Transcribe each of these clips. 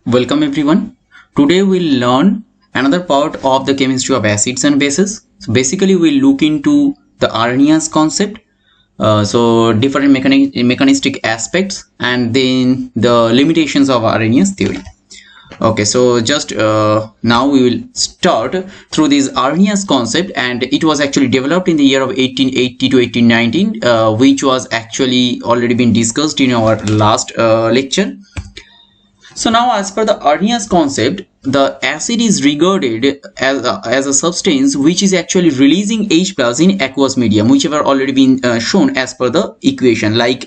Welcome everyone. Today we'll learn another part of the chemistry of acids and bases. So basically we'll look into the Arrhenius concept, so different mechanistic aspects, and then the limitations of Arrhenius theory. Okay, so just now we will start through this Arrhenius concept, and it was actually developed in the year of 1880 to 1819, which was actually already been discussed in our last lecture. So now, as per the Arrhenius concept, the acid is regarded as a substance which is actually releasing H plus in aqueous medium, which have already been shown as per the equation, like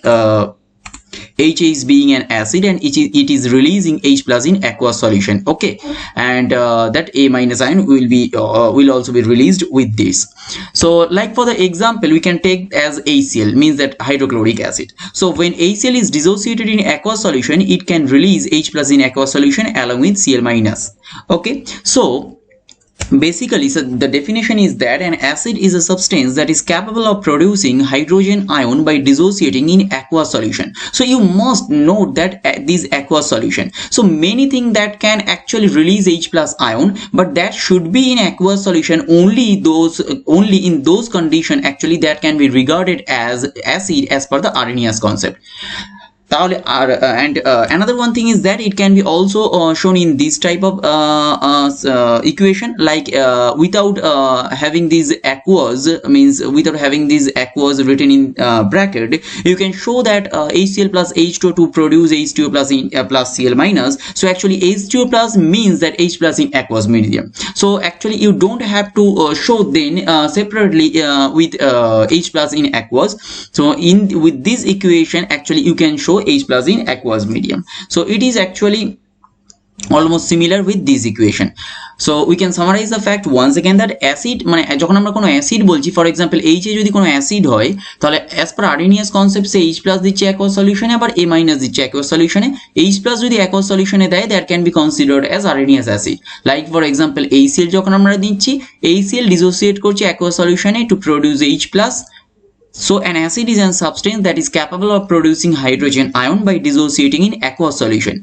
HA being an acid and it is releasing H plus in aqueous solution. Okay, and that A minus ion will also be released with this. So like for the example, we can take as HCl, means that hydrochloric acid. So when HCl is dissociated in aqueous solution, it can release H plus in aqueous solution along with Cl minus. Okay, so basically, so the definition is that an acid is a substance that is capable of producing hydrogen ion by dissociating in aqueous solution. So you must note that this aqueous solution, so many things that can actually release H plus ion, but that should be in aqueous solution only in those conditions actually that can be regarded as acid as per the Arrhenius concept. And another one thing is that it can be also shown in this type of equation, like without having these aqueous, means without having these aqueous written in bracket, you can show that HCl plus H2 to produce H2 plus plus Cl minus. So actually H2 plus means that H plus in aqueous medium. So actually you don't have to show then separately with H plus in aqueous. So with this equation actually you can show H plus in aqueous medium. So it is actually almost similar with this equation. So we can summarize the fact once again that acid মানে যখন আমরা কোনো acid বলছি, for example H এ যদি কোনো acid হয় তাহলে as per Arrhenius concept সে H প্লাস দিচ্ছে অ্যাকোয়াস সলিউশনে, আবার A মাইনাস দিচ্ছে অ্যাকোয়াস সলিউশনে। H প্লাস যদি অ্যাকোয়াস সলিউশনে দেয় that can be considered as Arrhenius acid. Like for example HCl যখন আমরা দিচ্ছি, HCl ডিসোসিয়েট করছে অ্যাকোয়াস সলিউশনে to produce H plus. So an acid is a substance that is capable of producing hydrogen ion by dissociating in aqueous solution.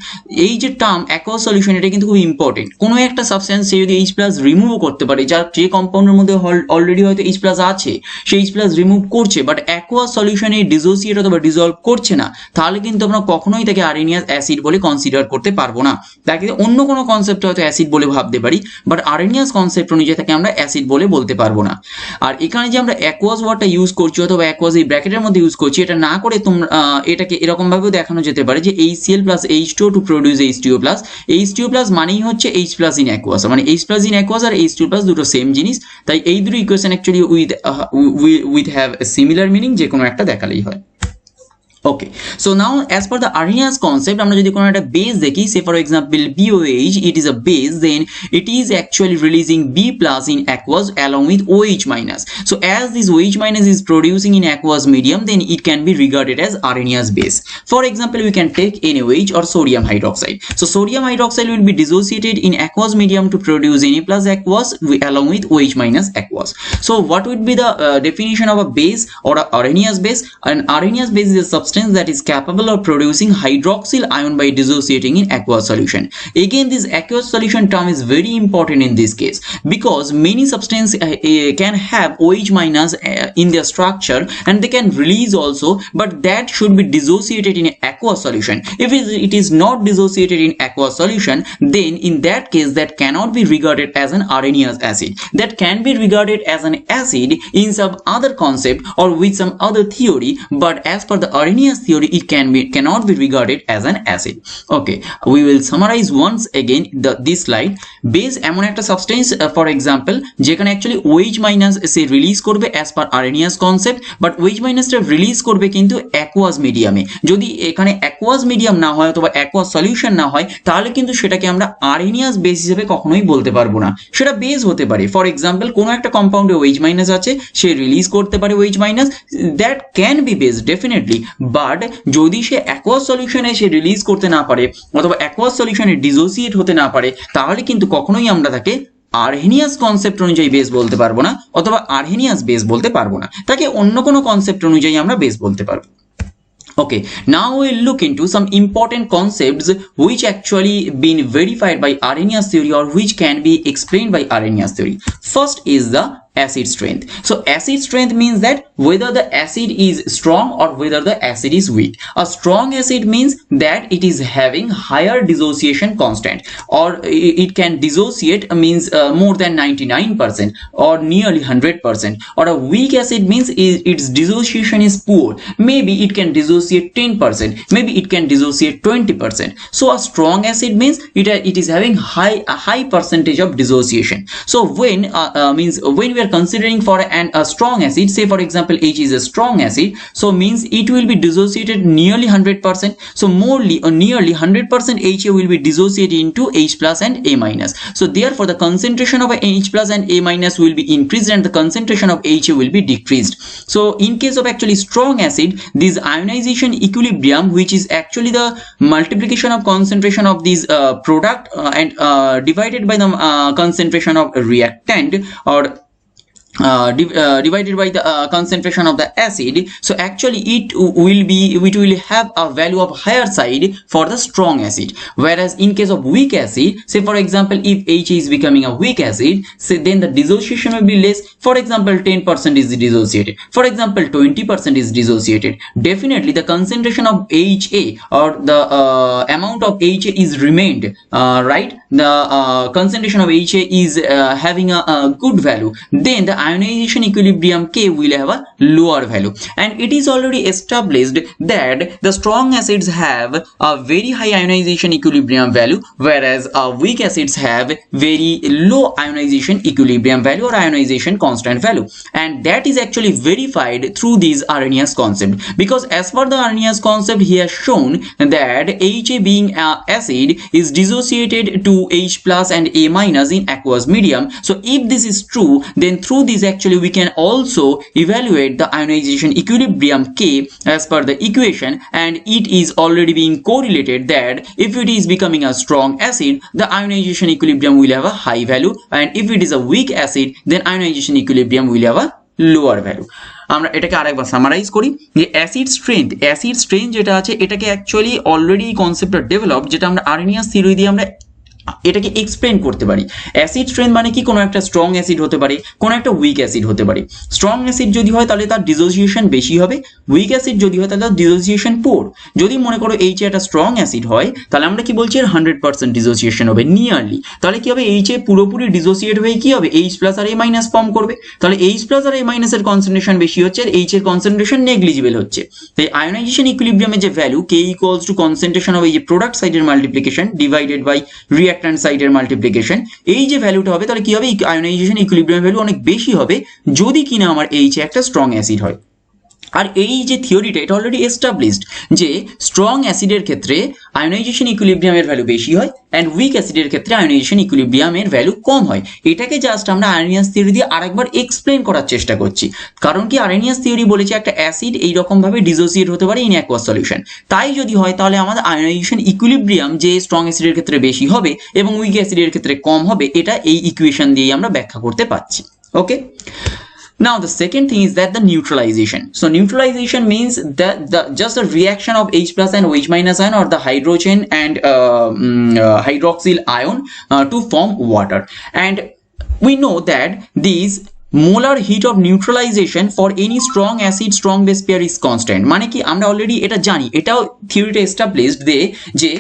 এই যে term aqueous solution এটা কিন্তু খুব ইম্পর্টেন্ট। কোনো একটা সাবস্টেন্স সে যদি H প্লাস রিমুভ করতে পারে, যার যে কম্পাউন্ডের মধ্যে অলরেডি হয়তো H প্লাস আছে, সেই H প্লাস রিমুভ করছে, বাট aqueous সলিউশনে ডিসোসিয়েট অথবা ডিসলভ করছে না, তাহলে কিন্তু আমরা কখনোই তাকে আরএনিয়াস অ্যাসিড বলে কনসিডার করতে পারবো না। তাকে অন্য কোনো কনসেপ্ট হয়তো অ্যাসিড বলে ভাবতে পারি, বাট আরএনিয়াস কনসেপ্ট অনুযায়ী তাকে আমরা অ্যাসিড বলে বলতে পারবো না। আর এখানে যে আমরা aqueous ওয়ার্ডটা ইউজ করছি অথবা aqueous এই ব্র্যাকেটের মধ্যে ইউজ করছি, এটা না করে তোমরা এটাকে এরকম ভাবেও দেখানো যেতে পারে যে HCl plus H2 to produce H2O plus. H2O plus মানেই হচ্ছে H plus in aqueous, মানে H plus in aqueous আর H2O plus দুটো সেম জিনিস, তাই এই দুটো equation actually with have a similar meaning, যে কোনো একটা দেখালেই হয়। Okay, so now as per the Arrhenius concept, আমরা যদি কোনো একটা বেস দেখি, say for example BOH, it is a base, then it is actually releasing B plus in aqueous along with OH minus. So as this OH minus is producing in aqueous medium, then it can be regarded as Arrhenius base. For example, we can take NaOH or sodium hydroxide. So sodium hydroxide will be dissociated in aqueous medium to produce Na plus aqueous along with OH minus aqueous. So what would be the definition of a base or a Arrhenius base? An Arrhenius base is a substance that is capable of producing hydroxyl ion by dissociating in aqueous solution. Again, this aqueous solution term is very important in this case because many substances can have OH minus in their structure and they can release also, but that should be dissociated in aqueous solution. If it is not dissociated in aqueous solution, then in that case that cannot be regarded as an Arrhenius acid. That can be regarded as an acid in some other concept or with some other theory, but as per the Arrhenius theory it cannot be regarded as an acid. Okay, we will summarize once again this slide. Base এমন একটা substance for example যেখানে actually OH minus সে release করবে as per Arrhenius concept, but OH মাইনাসটা release করবে কিন্তু aqueous মিডিয়ামে। যদি এখানে অ্যাকুয়াস মিডিয়াম না হয় অথবা অ্যাকুয়াস সলিউশন না হয়, তাহলে কিন্তু সেটাকে আমরা আরএনিয়াস বেস হিসেবে কখনোই বলতে পারবো না। সেটা বেস হতে পারে, ফর এক্সাম্পল কোনো একটা কম্পাউন্ডে OH মাইনাস আছে, সে রিলিজ করতে পারে OH minus, that can B base definitely, but যদি সে অ্যাকোয়াস সলিউশনে সে রিলিজ করতে না পারে অথবা অ্যাকোয়াস সলিউশনে ডিসোসিয়েট হতে না পারে, তাহলে কিন্তু কখনোই আমরা তাকে আরহেনিয়াস কনসেপ্ট অনুযায়ী বেস বলতে পারবো না অথবা আরহেনিয়াস বেস বলতে পারবো না, তাকে অন্য কোনো কনসেপ্ট অনুযায়ী আমরা বেস বলতে পারবো। Okay, now we'll look into some important concepts which actually been verified by Arrhenius theory or which can be explained by Arrhenius theory. First is the acid strength. So acid strength means that whether the acid is strong or whether the acid is weak. A strong acid means that it is having higher dissociation constant, or it can dissociate means more than 99% or nearly 100%, or a weak acid means its dissociation is poor, maybe it can dissociate 10%, maybe it can dissociate 20%. So a strong acid means it is having a high percentage of dissociation. So when we are considering for a strong acid, say for example H is a strong acid, so means it will be dissociated nearly 100%. So nearly 100% HA will be dissociated into H plus and A minus. So therefore the concentration of H plus and A minus will be increased and the concentration of HA will be decreased. So in case of actually strong acid, this ionization equilibrium, which is actually the multiplication of concentration of this product and divided by the concentration of reactant, or divided by the concentration of the acid, so actually it will have a value of higher side for the strong acid. Whereas in case of weak acid, say for example if H is becoming a weak acid, say then the dissociation will be less. For example 10% is dissociated, for example 20% is dissociated, definitely the concentration of HA or the amount of HA is remained, right, the concentration of HA is having a good value, then the ionization equilibrium K will have a lower value. And it is already established that the strong acids have a very high ionization equilibrium value, whereas weak acids have very low ionization equilibrium value or ionization constant value. And that is actually verified through this Arrhenius concept, because as per the Arrhenius concept he has shown that HA being acid is dissociated to H plus and A minus in aqueous medium. So if this is true, then through this actually we can also evaluate the ionization equilibrium K as per the equation, and it is already being correlated that if it is becoming a strong acid, the ionization equilibrium will have a high value, and if it is a weak acid, then ionization equilibrium will have a lower value. আমরা এটাকে আরেকবার summarise করি যে acid strength যেটা আছে এটাকে actually already কনসেপ্টটা develop, যেটা আমরা আরহেনিয়াস থিওরি দিয়ে আমরা এটাকে এক্সপ্লেন করতে পারি। অ্যাসিড স্ট্রেংথ মানে কি, কোনো একটা স্ট্রং অ্যাসিড হতে পারে, কোনো একটা উইক অ্যাসিড হতে পারে। স্ট্রং অ্যাসিড যদি হয় তাহলে তার ডিসোসিয়েশন বেশি হবে, উইক অ্যাসিড যদি হয় তাহলে তার ডিসোসিয়েশন পোর। যদি মনে করো এইচ একটা স্ট্রং অ্যাসিড হয় তাহলে আমরা কি বলছি এর 100% ডিসোসিয়েশন হবে নিয়ারলি, তাহলে কি হবে এইচ এ পুরোপুরি ডিসোসিয়েট হয়ে কি হবে এইচ প্লাস আর এ মাইনাস ফর্ম করবে, তাহলে এইচ প্লাস আর এ মাইনাসের কনসেন্ট্রেশন বেশি হচ্ছে আর এইচ এর কনসেন্ট্রেশন নেগলিজিবল হচ্ছে। তাই আয়োনাইজেশন ইকুইলিব্রিয়ামের যে value K equals to concentration of এই যে প্রোডাক্ট সাইডের মাল্টিপ্লিকেশন ডিভাইডেড বাই রিঅ্যাক্ট্যান্ট সাইডের মাল্টিপ্লিকেশন, এই যে ভ্যালুটা হবে তাহলে কি হবে আয়োনাইজেশন ইকুইলিব্রিয়াম ভ্যালু অনেক বেশি হবে যদি কিনা আমার এইচ একটা স্ট্রং অ্যাসিড হয়। আর এই যে থিওরিটা এটা অলরেডি এস্টাবলিশড যে স্ট্রং অ্যাসিডের ক্ষেত্রে আয়োনাইজেশন ইকুইলিব্রিয়ামের ভ্যালু বেশি হয় অ্যান্ড উইক অ্যাসিডের ক্ষেত্রে আয়োনাইজেশন ইকুইলিব্রিয়ামের ভ্যালু কম হয়। এটাকে জাস্ট আমরা আরহেনিয়াস থিওরি দিয়ে আরেকবার এক্সপ্লেন করার চেষ্টা করছি, কারণ কি আরহেনিয়াস থিওরি বলেছে একটা অ্যাসিড এইরকম ভাবে ডিসোসিয়েট হতে পারে ইন অ্যাকুয়াস সলিউশন, তাই যদি হয় তাহলে আমাদের আয়োনাইজেশন ইকুইলিব্রিয়াম যে স্ট্রং অ্যাসিডের ক্ষেত্রে বেশি হবে এবং উইক অ্যাসিডের ক্ষেত্রে কম হবে, এটা এই ইকুয়েশন দিয়ে আমরা ব্যাখ্যা করতে পারছি। ওকে, now the second thing is that the neutralization. So neutralization means that just the reaction of H plus and OH minus ion or the hydrogen and hydroxyl ion to form water. And we know that these molar heat of neutralization for any strong acid strong base pair is constant. মানে কি আমরা already এটা জানি, এটাও থিওরিটা established যে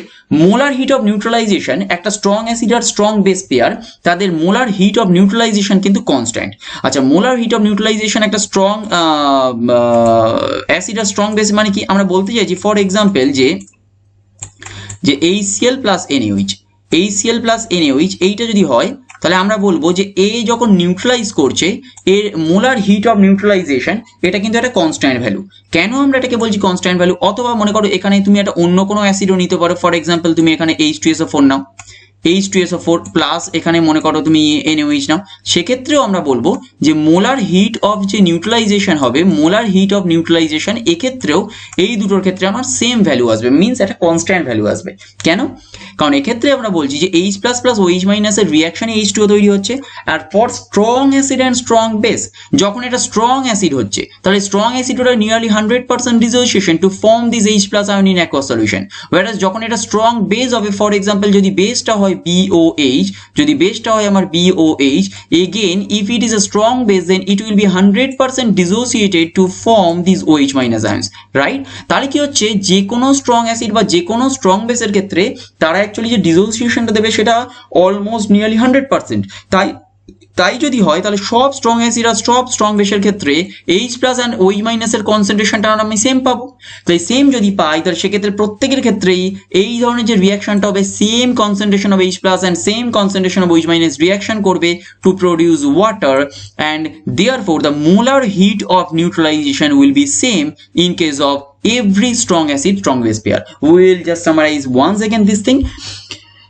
molar heat of neutralisation একটা strong acid আর strong base pair তাদের মোলার হিট অফ নিউট্রালাইজেশন কিন্তু কনস্ট্যান্ট। আচ্ছা, মোলার হিট অফ নিউট্রালাইজেশন একটা স্ট্রং অ্যাসিড আর স্ট্রং বেস মানে কি আমরা বলতে চাইছি ফর এক্সাম্পল যে HCl প্লাস NaOH এইটা যদি হয় তাহলে আমরা বলবো যে এ যখন নিউট্রালাইজ করছে এর মোলার হিট অফ নিউট্রালাইজেশন এটা কিন্তু একটা কনস্ট্যান্ট ভ্যালু। কেন আমরা এটাকে বলছি কনস্ট্যান্ট ভ্যালু? অথবা মনে করো এখানে তুমি একটা অন্য কোনো অ্যাসিডও নিতে পারো, ফর এক্সাম্পল তুমি এখানে H2SO4 নাও, H2SO4 প্লাস এখানে মনে করো তুমি NaOH নাও, সেক্ষেত্রেও আমরা বলবো যে মোলার হিট অফ যে নিউট্রালাইজেশন হবে, মোলার হিট অফ নিউট্রালাইজেশন এক্ষেত্রেও এই দুটোর ক্ষেত্রে আমার সেম ভ্যালু আসবে, মিনস একটা কনস্ট্যান্ট ভ্যালু আসবে। কেন? কারণ এক্ষেত্রে আমরা বলছি যে H++ OH- এর রিয়াকশনে H2O তৈরি হচ্ছে, আর for strong acid and strong base, যখন এটা স্ট্রং অ্যাসিড হচ্ছে তাহলে স্ট্রং অ্যাসিড ওটা nearly 100% dissociation to form this H+ ion in aqueous solution, whereas যখন এটা স্ট্রং বেস হবে, ফর এক্সাম্পল যদি বেসটা হয় BOH, যদি বেসটা হয় আমার BOH, again if it is a strong base then it will be 100% dissociated to form these OH- ions, right? তাহলে কি হচ্ছে, যে কোনো স্ট্রং অ্যাসিড বা যে কোনো স্ট্রং বেসের ক্ষেত্রে তারা অ্যাকচুয়ালি যে ডিসোসিয়েশনটা দেবে সেটা অলমোস্ট নিয়ারলি 100%। তাই যদি হয় তাহলে সব স্ট্রং অ্যাসিড আর সব স্ট্রং বেসের ক্ষেত্রে H+ অ্যান্ড OH- এর কনসেন্ট্রেশনটা আমি সেম পাবো। তাই সেম যদি পাই তাহলে সেক্ষেত্রে প্রত্যেকের ক্ষেত্রেই এই ধরনের যে রিয়াকশনটা হবে, same concentration of H+ and same concentration of OH- reaction করবে to produce water, and therefore the molar heat of neutralisation will be same in case of every strong acid strong base pair. We will just summarize once again this thing,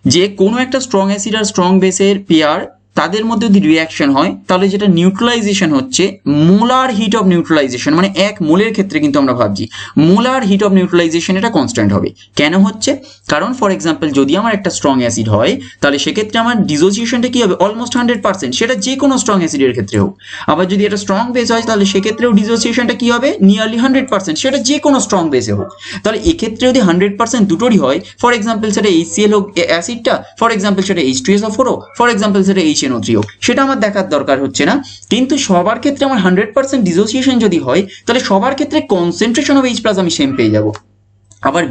যে কোনো একটা strong acid আর strong বেসের pair তাদের মধ্যে যদি reaction হয় তাহলে যেটা নিউট্রালাইজেশন হচ্ছে মোলার হিট অফ নিউট্রালাইজেশন, মানে এক মোলের ক্ষেত্রে কিন্তু আমরা ভাবছি মোলার হিট অফ নিউট্রালাইজেশন এটা কনস্ট্যান্ট হবে। কেন হচ্ছে? কারণ ফর এক্সাম্পল যদি আমার একটা স্ট্রং অ্যাসিড হয় তাহলে সেক্ষেত্রে আমার ডিসোসিয়েশনটা কি হবে, অলমোস্ট 100%, সেটা যে কোনো স্ট্রং অ্যাসিডের ক্ষেত্রে হোক। আবার যদি এটা স্ট্রং বেস হয় তাহলে সেক্ষেত্রেও ডিসোসিয়েশনটা কি হবে, নিয়ারলি 100%, সেটা যে কোনো স্ট্রং বেসে হোক। তাহলে এক্ষেত্রে যদি 100% দুটোরই হয়, ফর এক্সাম্পল সেটা HCl হোক অ্যাসিডটা, ফর এক্সাম্পল সেটা H2SO4 হোক, ফর এক্সাম্পল সেটা HNO3 হোক, সেটা আমার দেখার দরকার হচ্ছে না। কিন্তু সবার ক্ষেত্রে আমার 100% ডিসোসিয়েশন যদি হয় তাহলে সবার ক্ষেত্রে কনসেন্ট্রেশন অফ H+ আমি সেম পেয়ে যাবো। আবার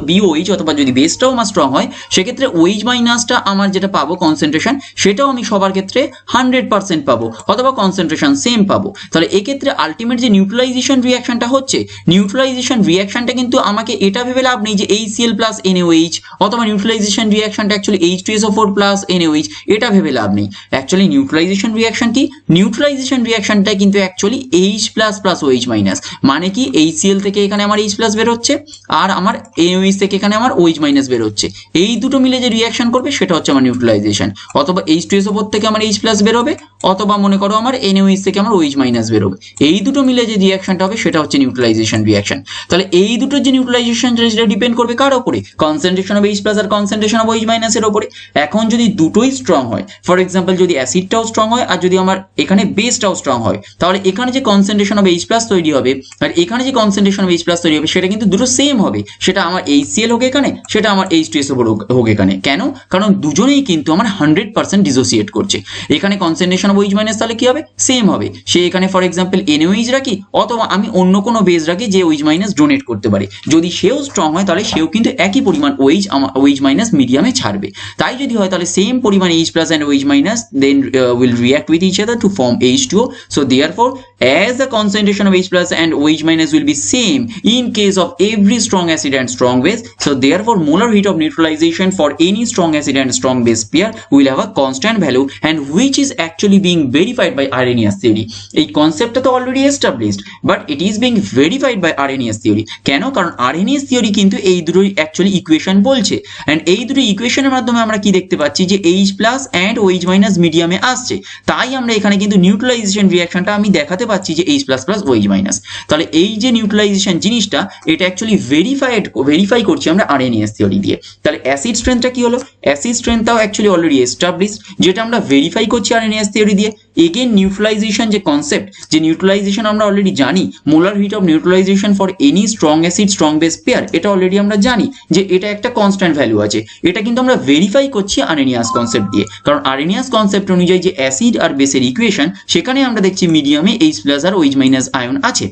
BOH অথবা যদি বেসটাও আমার স্ট্রং হয় সেক্ষেত্রে OH- আমার যেটা পাবো কনসেন্ট্রেশন, সেটাও আমি সবার ক্ষেত্রে 100% পাবো অথবা কনসেন্ট্রেশন সেম পাবো। তাহলে এক্ষেত্রে আলটিমেট যে নিউট্রালাইজেশন রিয়াকশনটা হচ্ছে, নিউট্রালাইজেশন রিয়াকশনটা কিন্তু আমাকে এটা ভেবে লাভ নেই যে HCl + NaOH, অথবা নিউট্রালাইজেশন রিয়াকশনটা অ্যাকচুয়ালি H2SO4 + NaOH, এটা ভেবে লাভ নেই। অ্যাকচুয়ালি নিউট্রালাইজেশন রিয়াকশন কি, নিউট্রালাইজেশন রিয়াকশনটা কিন্তু অ্যাকচুয়ালি H+ + OH-, মানে কি HCl থেকে এখানে আমার H+ বের হচ্ছে, আর আমার NaOH থেকে এখানে আমার OH- বের হচ্ছে, এই দুটো মিলে যে রিয়াকশন করবে সেটা হচ্ছে আমার নিউট্রালাইজেশন। অথবা H2SO4 থেকে আমার H+ বের হবে, অথবা মনে করো আমার NaOH থেকে আমার OH- বের হবে, এই দুটো মিলে যে রিয়াকশনটা হবে সেটা হচ্ছে নিউট্রালাইজেশন রিয়াকশন। তাহলে এই দুটো যে নিউট্রালাইজেশন সেটা ডিপেন্ড করবে কার উপরে, কনসেন্ট্রেশন অফ H+ আর কনসেন্ট্রেশন অফ OH- এর উপরে। এখন যদি দুটোই স্ট্রং হয়, ফর এক্সাম্পল যদি অ্যাসিডটাও স্ট্রং হয় আর যদি আমার এখানে বেসটাও স্ট্রং হয়, তাহলে এখানে যে কনসেন্ট্রেশন অফ H+ তৈরি হবে আর এখানে যে কনসেন্ট্রেশন অফ H+ তৈরি হবে সেটা কিন্তু দুটো সেম হবে, সেটা আমার HCl হোক এখানে, সেটা আমার H2SO4 হোক এখানে। কেন? কারণ দুজনেই কিন্তু আমার 100% ডিসোসিয়েট করছে। এখানে কনসেন্ট্রেশন অফ OH- তাহলে কি হবে, সেম হবে। সে এখানে ফর এক্সাম্পল NaOH রাখি অথবা আমি অন্য কোনো বেস রাখি যে OH- ডোনেট করতে পারে, যদি সেও স্ট্রং হয় তাহলে সেও কিন্তু একই পরিমাণ OH- মিডিয়ামে ছাড়বে। তাই যদি হয় তাহলে সেম পরিমাণ H+ and OH- then will react with each other to form H2O. So therefore as the concentration of H+ and OH- will be same in case of every strong acid and strong base, so therefore molar heat of neutralization for any strong acid and strong base pair will have a constant value, and which is actually being verified by Arrhenius theory. এই কনসেপ্টটা তো already established, but it is being verified by Arrhenius theory। কেন? কারণ Arrhenius theory কিন্তু এই দুটোই actually equation বলছে, and এই দুটো ইকুয়েশনের মাধ্যমে আমরা কি দেখতে পাচ্ছি যে H+ and OH- মিডিয়ামে আসছে, তাই আমরা এখানে কিন্তু নিউট্রালাইজেশন রিয়াকশনটা আমি দেখাতে পাচ্ছি যে H++ OH-। তাহলে এই যে নিউট্রালাইজেশন জিনিসটা এটা অ্যাকচুয়ালি ভেরিফাই করছি আমরা Arrhenius theory দিয়ে। তাহলে অ্যাসিড স্ট্রেংথটা কি হলো, অ্যাসিড স্ট্রেংথটাও অ্যাকচুয়ালি অলরেডি এস্টাবলিশড, যেটা আমরা ভেরিফাই করছি Arrhenius theory দিয়ে। এগেন নিউট্রালাইজেশন যে কনসেপ্ট, যে নিউট্রালাইজেশন আমরা অলরেডি জানি, molar heat of neutralisation for any strong acid strong base pair, এটা অলরেডি আমরা জানি যে এটা একটা কনস্ট্যান্ট ভ্যালু আছে। এটা কিন্তু আমরা ভেরিফাই করছি Arrhenius কনসেপ্ট দিয়ে, কারণ Arrhenius কনসেপ্ট অনুযায়ী যে অ্যাসিড আর বেসের ইকুয়েশন, সেখানে আমরা দেখছি মিডিয়ামে H+ আর OH- আয়ন আছে।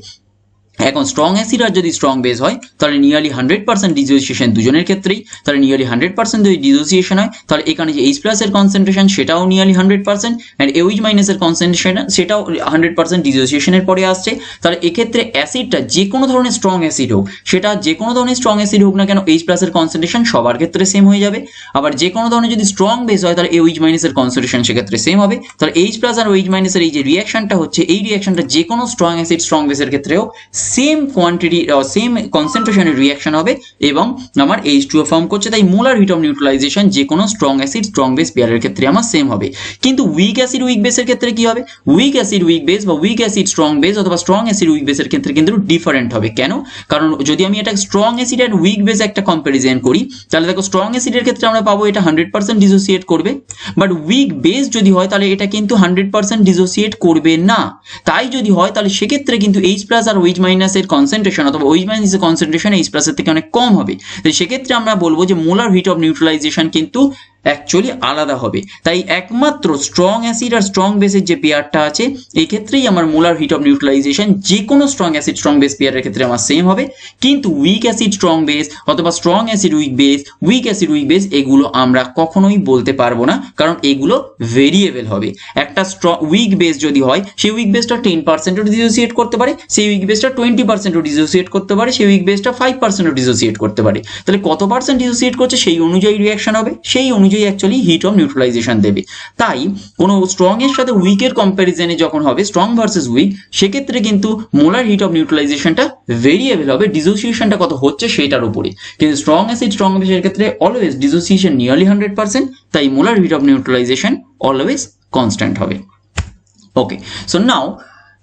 এখন স্ট্রং অ্যাসিড আর যদি স্ট্রং বেস হয় তাহলে নিয়ারলি 100% ডিসোসিয়েশন দুজনের ক্ষেত্রেই, তাহলে নিয়ারলি 100% যদি ডিসোসিয়েশন হয় তাহলে এখানে যে H+ এর কনসেন্ট্রেশন সেটাও নিয়ারলি 100%, অ্যান্ড OH- এর কনসেন্ট্রেশন সেটাও 100% ডিসোসিয়েশনের পরে আসছে। তাহলে এক্ষেত্রে অ্যাসিডটা যে কোনো ধরনের স্ট্রং অ্যাসিড হোক, সেটা যে কোনো ধরনের স্ট্রং অ্যাসিড হোক না কেন H+ এর কনসেন্ট্রেশন সবার ক্ষেত্রে সেম হয়ে যাবে। আবার যে কোনো ধরনের যদি স্ট্রং বেস হয় তাহলে OH- এর কনসেন্ট্রেশন সেক্ষেত্রে সেম হবে। তাহলে H+ আর OH- এর এই যে রিয়াকশনটা হচ্ছে, এই রিয়াকশনটা যে কোনো স্ট্রং অ্যাসিড স্ট্রং বেসের ক্ষেত্রেও সেম কোয়ান্টিটি সেম কনসেন্ট্রেশনের রিয়াকশন হবে এবং আমার H2O ফর্ম করছে। তাই মোলার হিট অফ নিউট্রালাইজেশন যে কোনো স্ট্রং অ্যাসিড স্ট্রং বেস পেয়ারের ক্ষেত্রে আমার সেম হবে। কিন্তু উইক অ্যাসিড উইক বেসের ক্ষেত্রে কি হবে? উইক অ্যাসিড উইক বেস বা উইক অ্যাসিড স্ট্রং বেস অথবা স্ট্রং অ্যাসিড উইক বেসের ক্ষেত্রে কিন্তু ডিফারেন্ট হবে। কেন? কারণ যদি আমি এটা স্ট্রং অ্যাসিড আর উইক বেস একটা কম্প্যারিজন করি, তাহলে দেখো স্ট্রং অ্যাসিডের ক্ষেত্রে আমরা পাবো এটা 100% ডিসোসিয়েট করবে, বাট উইক বেস যদি হয় তাহলে এটা কিন্তু 100% ডিসোসিয়েট করবে না। তাই যদি হয় তাহলে সেক্ষেত্রে কিন্তু H+ আর OH- এর কনসেন্ট্রেশন অথবা OH- এর কনসেন্ট্রেশন H+ এর থেকে অনেক কম হবে। তাই সেক্ষেত্রে আমরা বলবো যে মোলার হিট অফ নিউট্রালাইজেশন কিন্তু অ্যাকচুয়ালি আলাদা হবে। তাই একমাত্র স্ট্রং অ্যাসিড আর স্ট্রং বেসের যে পেয়ারটা আছে এই ক্ষেত্রেই আমার মোলার হিট অফ নিউট্রালাইজেশন যে কোনো স্ট্রং অ্যাসিড স্ট্রং বেস পেয়ারের ক্ষেত্রে আমার সেম হবে। কিন্তু উইক অ্যাসিড স্ট্রং বেস অথবা strong acid weak base, week acid weak base এগুলো আমরা কখনোই বলতে পারবো না, কারণ এগুলো ভেরিয়েবল হবে। একটা উইক বেস যদি হয় সেই উইক বেসটা 10% ডিসোসিয়েট করতে পারে, সেই উইক বেসটা 20% ডিসোসিয়েট করতে পারে, সেই উইক বেসটা 5% ডিসোসিয়েট করতে পারে। তাহলে কত পার্সেন্ট ডিসোসিয়েট করছে সেই অনুযায়ী রিয়াকশন হবে, সেই অনুযায়ী অ্যাকচুয়ালি হিট অফ নিউট্রালাইজেশন দেবে। তাই কোনো স্ট্রং এর সাথে উইকের কম্প্যারিজনে যখন হবে স্ট্রং ভার্সেস উইক, সেক্ষেত্রে কিন্তু মোলার হিট অফ নিউট্রালাইজেশনটা ভেরিয়েবল হবে ডিসোসিয়েশনটা কত হচ্ছে সেটার উপরে। কিন্তু স্ট্রং অ্যাসিড স্ট্রং বেসের ক্ষেত্রে অলওয়েজ ডিসোসিয়েশন নিয়ারলি 100%, তাই molar heat of neutralisation always constant হবে। Okay, so now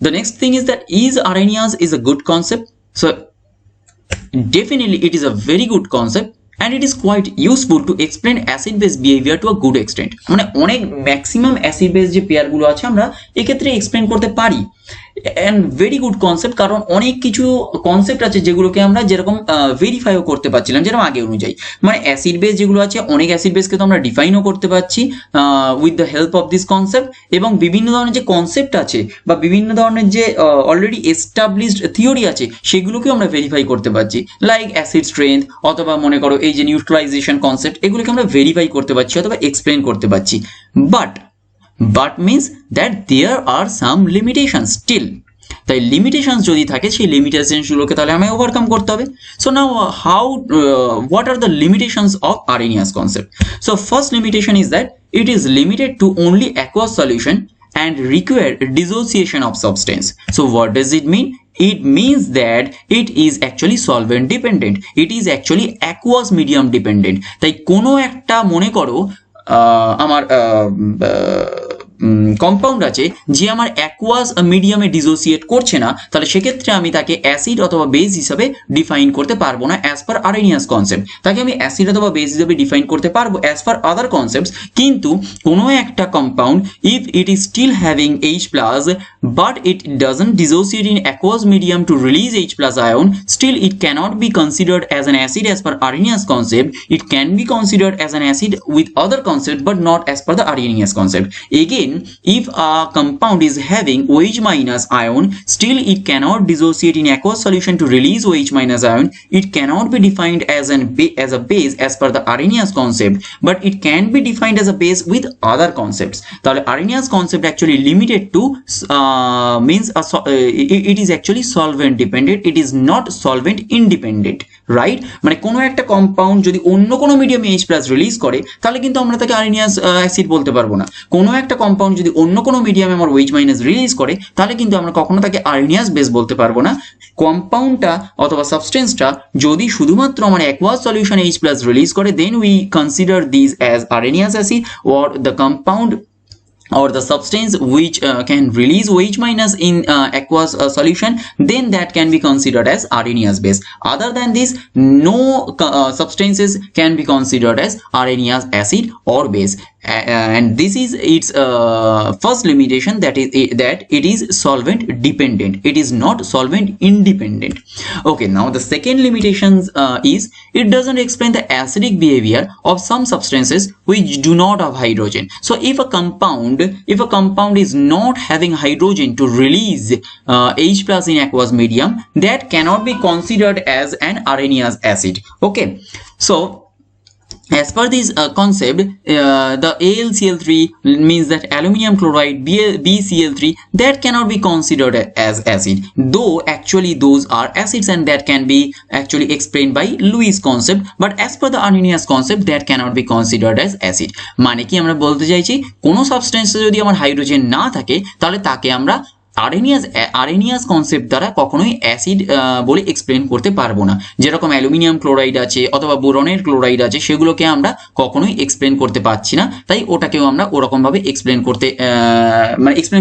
the next thing is that is Arrhenius is a good concept. So definitely it is a very good concept and it is quite useful to explain acid base behavior to a good extent. মানে অনেক maximum acid base যে pair গুলো আছে আমরা এক্ষেত্রে explain করতে পারি। And very good concept, কারণ অনেক কিছু কনসেপ্ট আছে যেগুলোকে আমরা যেরকম ভেরিফাইও করতে পারছিলাম যেরকম আগে অনুযায়ী। মানে অ্যাসিড বেস যেগুলো আছে অনেক অ্যাসিড বেসকে তো আমরা ডিফাইনও করতে পারছি with the help of this concept, এবং বিভিন্ন ধরনের যে কনসেপ্ট আছে বা বিভিন্ন ধরনের যে অলরেডি এস্টাবলিশড থিওরি আছে সেগুলোকেও আমরা ভেরিফাই করতে পারছি, লাইক অ্যাসিড স্ট্রেংথ অথবা মনে করো এই যে নিউট্রালাইজেশন কনসেপ্ট, এগুলোকে আমরা ভেরিফাই করতে পারছি অথবা এক্সপ্লেন করতে পারছি। but means that there are some limitations still. তাই লিমিটেশনস যদি থাকে সেই লিমিটেশনসগুলোকে তাহলে আমায় ওভারকাম করতে হবে। So now what are the limitations of Arrhenius concept? So first limitation is that it is limited to only aqueous solution and require dissociation of substance. So what does it mean? It means that it is actually solvent dependent. It is actually aqueous medium dependent. তাই কোনো একটা মনে করো আমার compound আছে যে আমার aqueous মিডিয়ামে ডিসোসিয়েট করছে না, তাহলে সেক্ষেত্রে আমি তাকে অ্যাসিড অথবা বেস হিসাবে ডিফাইন করতে পারবো না অ্যাজ পার আরেনিয়াস কনসেপ্ট। তাকে আমি অ্যাসিড অথবা বেস হিসাবে ডিফাইন করতে পারবো অ্যাজ পার আদার কনসেপ্টস। কিন্তু কোনো একটা compound if it is still having H+ but it doesn't dissociate in aqueous medium to release H+ ion, still it cannot be considered as an acid as per Arrhenius concept. It can be considered as an acid with other concept but not as per the Arrhenius concept. Again, if a compound is having OH- ion, still it cannot dissociate in aqueous solution to release OH- ion. It cannot be defined as a base as per the Arrhenius concept, but it can be defined as a base with other concepts. তাহলে Arrhenius concept actually limited to means it is actually solvent dependent, it is not solvent independent, right? মানে কোনো একটা compound যদি অন্য কোনো মিডিয়ামে H+ release করে তাহলে কিন্তু আমরা তাকে Arrhenius অ্যাসিড বলতে পারবো না। কোনো একটা কম্পাউন্ড যদি অন্য কোনো মিডিয়ামে আমার OH- রিলিজ করে তাহলে কিন্তু আমরা কখনো তাকে Arrhenius বেস বলতে পারবো না। কম্পাউন্ডটা অথবা সাবস্টেন্সটা যদি শুধুমাত্র আমার অ্যাকুয়াস সলিউশনে H+ রিলিজ করে, then we consider these as Arrhenius acid, or the compound or the substance which can release OH- in aqueous solution, then that can be considered as Arrhenius base. Other than this, no substances can be considered as Arrhenius acid or base. And this is its first limitation, that it is solvent dependent, it is not solvent independent. Okay, now the second limitation is it doesn't explain the acidic behavior of some substances which do not have hydrogen. So if a compound is not having hydrogen to release H+ in aqueous medium, that cannot be considered as an Arrhenius acid. Okay, so as per this concept, the AlCl3 means that aluminum chloride, BeCl3, that cannot be considered as acid, though actually those are acids and that can be actually explained by Lewis concept, but as per the Arrhenius concept that cannot be considered as acid. মানে কি আমরা বলতে চাইছি, কোনো সাবস্টেন্সে যদি আমার hydrogen না থাকে তাহলে তাকে আমরা আরেনিয়াস কনসেপ্ট দ্বারা কখনোই অ্যাসিড বলে এক্সপ্লেন করতে পারবো না। যেরকম অ্যালুমিনিয়াম ক্লোরাইড আছে অথবা বোরনের ক্লোরাইড আছে, সেগুলোকে আমরা কখনোই এক্সপ্লেন করতে পারছি না, তাই ওটাকেও আমরা ওরকম ভাবে এক্সপ্লেন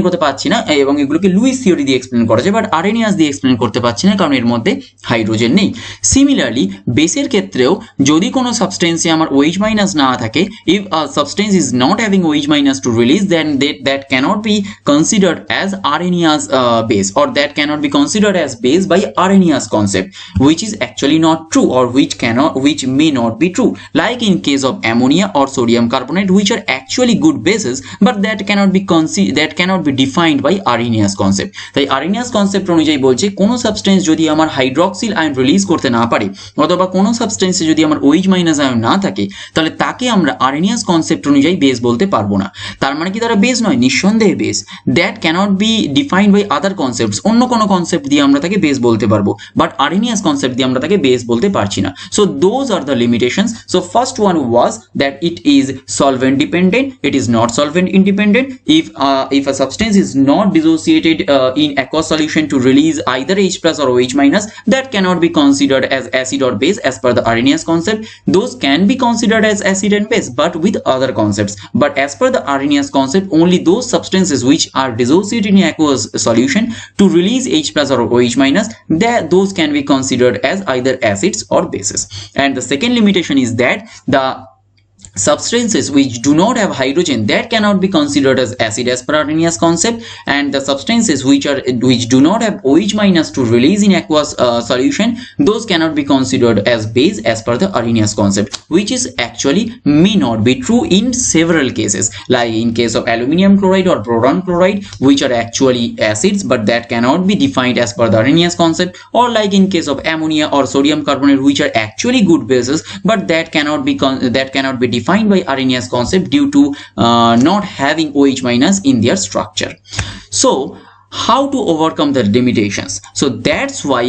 করতে পারছি না, এবং এগুলোকে লুইস থিওরি দিয়ে এক্সপ্লেন করা যায়, বাট আরেনিয়াস দিয়ে এক্সপ্লেন করতে পারছি না, কারণ এর মধ্যে হাইড্রোজেন নেই। সিমিলারলি বেসের ক্ষেত্রেও যদি কোনো সাবস্টেন্সে আমার OH মাইনাস না থাকে, if a substance is not having OH minus to release, then that cannot be considered as Arrhenius base, or that cannot be considered as base by Arrhenius concept, which is actually not true, or which may not be true, like in case of ammonia or sodium carbonate, which are actually good bases, but that cannot be defined by Arrhenius concept. তাই Arrhenius concept অনুযায়ী বলছে কোন substance যদি আমার hydroxyl ion release করতে না পারে, অথবা কোন সাবস্টেন্সে যদি আমার OH মাইনাস আয়ন না থাকে, তাহলে তাকে আমরা Arrhenius concept অনুযায়ী বেস বলতে পারবো না। তার মানে কি তারা বেস নয়? নিঃসন্দেহে base. That cannot be defined by other concepts, অন্য কোনো কনসেপ্ট দিয়ে আমরা তাকে বেস বলতে পারবো, বাট Arrhenius কনসেপ্ট দিয়ে আমরা তাকে বেস বলতে পারছি না। So those are the limitations. So first one was that it is solvent dependent, it is not solvent independent. If a substance is not dissociated in aqueous solution to release either H plus or OH minus, that cannot be considered as acid or base as per the Arrhenius concept. Those can be considered as acid and base, but with other concepts. But as per the Arrhenius concept, only those substances which are dissociated in aqueous solution to release H plus or OH minus, those can be considered as either acids or bases. And the second limitation is that the substances which do not have hydrogen, that cannot be considered as acid as per Arrhenius concept, and the substances which do not have OH minus to release in aqueous solution, those cannot be considered as base as per the Arrhenius concept, which is actually may not be true in several cases, like in case of aluminium chloride or boron chloride, which are actually acids, but that cannot be defined as per the Arrhenius concept, or like in case of ammonia or sodium carbonate, which are actually good bases, but that cannot be defined by Arrhenius concept due to not having OH minus in their structure. So how to overcome the limitations? So that's why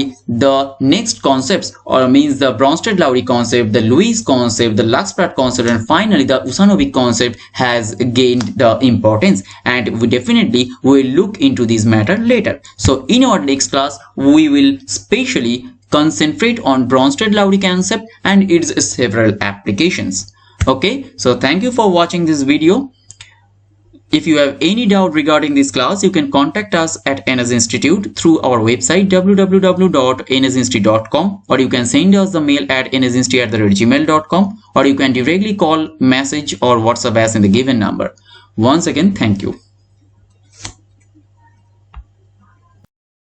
the next concepts, or means the Bronsted-Lowry concept, the Lewis concept, the Lux-Pratt concept, and finally the Usanovic concept has gained the importance, and we definitely will look into this matter later. So in our next class we will specially concentrate on Bronsted-Lowry concept and its several applications. Okay, so thank you for watching this video. If you have any doubt regarding this class, you can contact us at NS Institute through our website www.nsinstitute.com, or you can send us the mail at nsinstitute@gmail.com, or you can directly call, message or WhatsApp us in the given number. Once again, thank you.